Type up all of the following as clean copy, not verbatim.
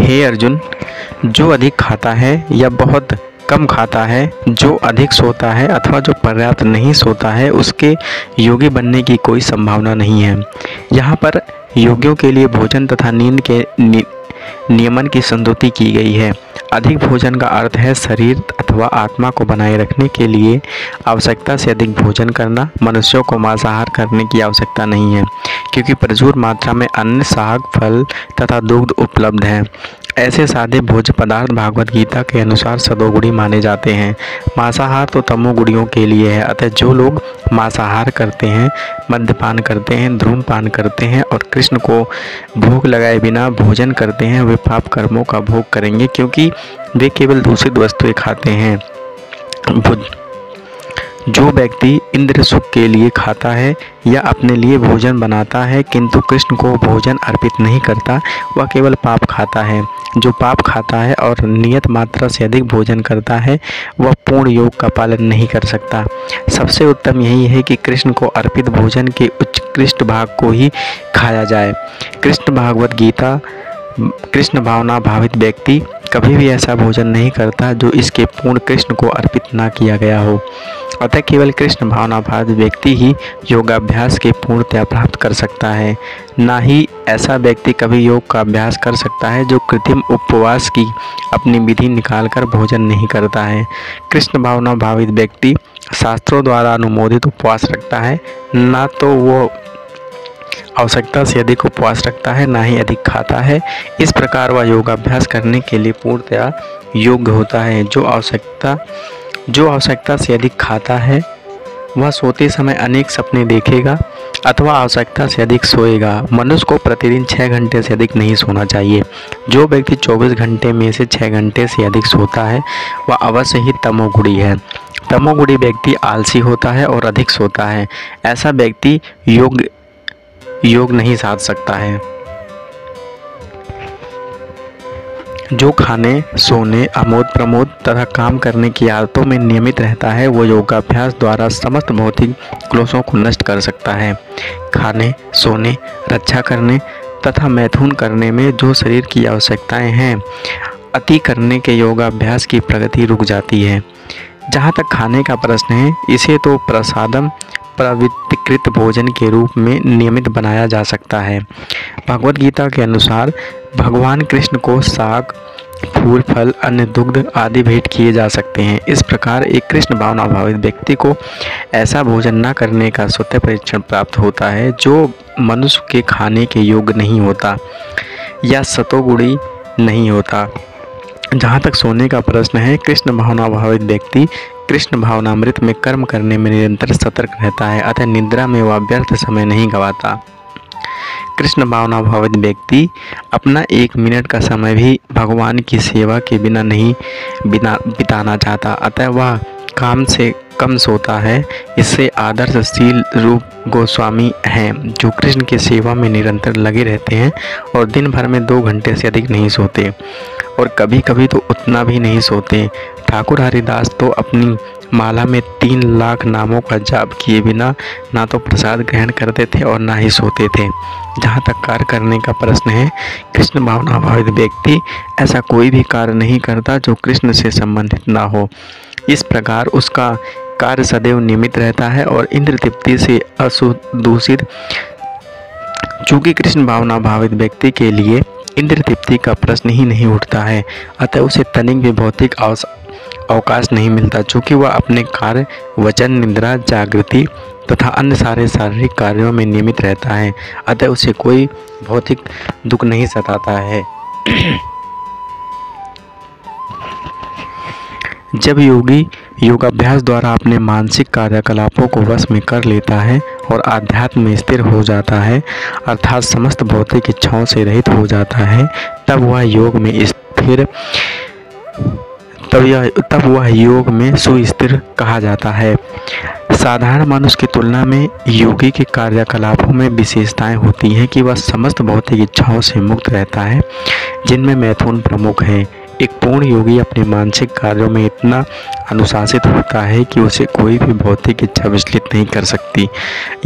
हे अर्जुन, जो अधिक खाता है या बहुत कम खाता है, जो अधिक सोता है अथवा जो पर्याप्त नहीं सोता है, उसके योगी बनने की कोई संभावना नहीं है। यहाँ पर योगियों के लिए भोजन तथा नींद के नियमन की संतुति की गई है। अधिक भोजन का अर्थ है शरीर अथवा आत्मा को बनाए रखने के लिए आवश्यकता से अधिक भोजन करना। मनुष्यों को मांसाहार करने की आवश्यकता नहीं है, क्योंकि प्रचुर मात्रा में अन्न, शाक, फल तथा दुग्ध उपलब्ध है। ऐसे सादे भोज्य पदार्थ भागवत गीता के अनुसार सदोगुणी माने जाते हैं। मांसाहार तो तमोगुणियों के लिए है। अतः जो लोग मांसाहार करते हैं, मद्यपान करते हैं, धूम्रपान करते हैं और कृष्ण को भोग लगाए बिना भोजन करते हैं, वे पाप कर्मों का भोग करेंगे, क्योंकि वे केवल दूषित वस्तुएं खाते हैं। जो व्यक्ति इंद्र सुख के लिए खाता है या अपने लिए भोजन बनाता है किंतु कृष्ण को भोजन अर्पित नहीं करता, वह केवल पाप खाता है। जो पाप खाता है और नियत मात्रा से अधिक भोजन करता है, वह पूर्ण योग का पालन नहीं कर सकता। सबसे उत्तम यही है कि कृष्ण को अर्पित भोजन के उत्कृष्ट भाग को ही खाया जाए। कृष्ण भावना भावित व्यक्ति कभी भी ऐसा भोजन नहीं करता जो इसके पूर्ण कृष्ण को अर्पित ना किया गया हो। अतः केवल कृष्ण भावना भावित व्यक्ति ही योगाभ्यास के पूर्णतया प्राप्त कर सकता है। ना ही ऐसा व्यक्ति कभी योग का अभ्यास कर सकता है जो कृत्रिम उपवास की अपनी विधि निकालकर भोजन नहीं करता है। कृष्ण भावना भावित व्यक्ति शास्त्रों द्वारा अनुमोदित उपवास रखता है, ना तो वो आवश्यकता से अधिक उपवास रखता है, ना ही अधिक खाता है। इस प्रकार वह योगाभ्यास करने के लिए पूर्णतया योग्य होता है। जो आवश्यकता से अधिक खाता है, वह सोते समय अनेक सपने देखेगा अथवा आवश्यकता से अधिक सोएगा। मनुष्य को प्रतिदिन 6 घंटे से अधिक नहीं सोना चाहिए। जो व्यक्ति 24 घंटे में से 6 घंटे से अधिक सोता है, वह अवश्य ही तमोगुणी है। तमोगुणी व्यक्ति आलसी होता है और अधिक सोता है। ऐसा व्यक्ति योग नहीं साध सकता है। जो खाने, सोने, आमोद प्रमोद तथा काम करने की आदतों में नियमित रहता है, वो योगाभ्यास द्वारा समस्त भौतिक क्लेशों को नष्ट कर सकता है। खाने, सोने, रक्षा करने तथा मैथुन करने में जो शरीर की आवश्यकताएं हैं, अति करने के योगाभ्यास की प्रगति रुक जाती है। जहाँ तक खाने का प्रश्न है, इसे तो प्रसादम प्रवृत्तिकृत भोजन के रूप में नियमित बनाया जा सकता है। भगवत गीता के अनुसार भगवान कृष्ण को शाक, फूल, फल, अन्न, दुग्ध आदि भेंट किए जा सकते हैं। इस प्रकार एक कृष्ण भावना भावित व्यक्ति को ऐसा भोजन न करने का स्वतः परीक्षण प्राप्त होता है जो मनुष्य के खाने के योग्य नहीं होता या सतोगुणी नहीं होता। जहाँ तक सोने का प्रश्न है, कृष्ण भावना भावित व्यक्ति कृष्ण भावनामृत में कर्म करने में निरंतर सतर्क रहता है, अतः निद्रा में वह व्यर्थ समय नहीं गंवाता। कृष्ण भावना भावित व्यक्ति अपना 1 मिनट का समय भी भगवान की सेवा के बिना नहीं बिताना चाहता, अतः वह काम से कम सोता है। इससे आदर्शशील रूप गोस्वामी हैं, जो कृष्ण की सेवा में निरंतर लगे रहते हैं और दिन भर में 2 घंटे से अधिक नहीं सोते और कभी कभी तो उतना भी नहीं सोते। ठाकुर हरिदास तो अपनी माला में 3 लाख नामों का जाप किए बिना ना तो प्रसाद ग्रहण करते थे और ना ही सोते थे। जहाँ तक कार्य करने का प्रश्न है, कृष्ण भावना भावित व्यक्ति ऐसा कोई भी कार्य नहीं करता जो कृष्ण से संबंधित ना हो। इस प्रकार उसका कार्य सदैव नियमित रहता है और इंद्र तृप्ति से असुदूषित। चूँकि कृष्ण भावना भावित व्यक्ति के लिए इंद्र तृप्ति का प्रश्न ही नहीं उठता है, अतः उसे तनिक भी भौतिक अवकाश नहीं मिलता। चूँकि वह अपने कार्य, वचन, निद्रा, जागृति तथा अन्य सारे शारीरिक कार्यों में नियमित रहता है, अतः उसे कोई भौतिक दुख नहीं सताता है। जब योगी योगाभ्यास द्वारा अपने मानसिक कार्यकलापों को वश में कर लेता है और आध्यात्म में स्थिर हो जाता है, अर्थात समस्त भौतिक इच्छाओं से रहित हो जाता है, तब वह योग में सुस्थिर कहा जाता है। साधारण मनुष्य की तुलना में योगी के कार्यकलापों में विशेषताएं होती हैं कि वह समस्त भौतिक इच्छाओं से मुक्त रहता है, जिनमें मैथुन प्रमुख है। एक पूर्ण योगी अपने मानसिक कार्यों में इतना अनुशासित होता है कि उसे कोई भी भौतिक इच्छा विचलित नहीं कर सकती।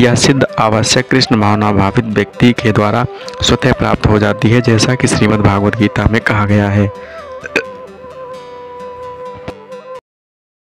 यह सिद्ध आवश्यक कृष्ण भावना भावित व्यक्ति के द्वारा स्वतः प्राप्त हो जाती है, जैसा कि श्रीमद् भागवत गीता में कहा गया है।